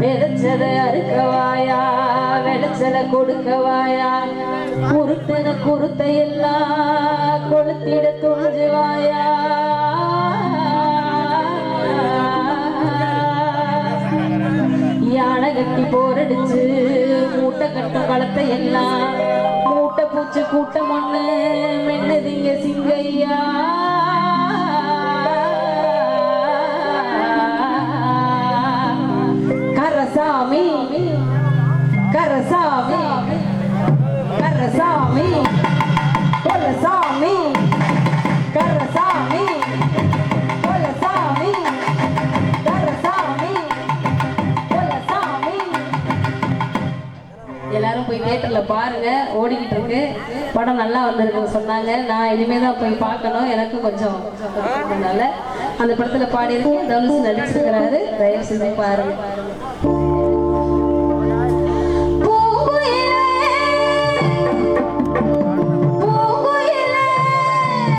விளைச்சதை அறுக்கவாயா விளைச்சலை கொடுக்கவாயா குருத்தன குருத்தை எல்லாம் கொளுத்திட துணிஞ்சுவாயா யானை கட்டி போரடிச்சு மூட்டை கட்டும் களத்தை எல்லாம் மூட்டை பூச்சி கூட்டம் ஒண்ணு மென்னதிங்க சிங்கையா கரசாமி கரசாமி கரசாமி கொலசாமி கரசாமி கொலசாமி கரசாமி கொலசாமி. எல்லாரும் போய் தியேட்டர்ல பாருங்க, ஓடிக்கிட்டு இருக்கு படம், நல்லா வந்திருக்கு சொன்னாங்க. நான் இனிமே தான் போய் பார்க்கணும், எனக்கு கொஞ்சம் அந்த படத்துல பாடி இருக்கு, தனுஷ் நடிச்சிருக்கிறாரு, தயவு செஞ்சு பாருங்க.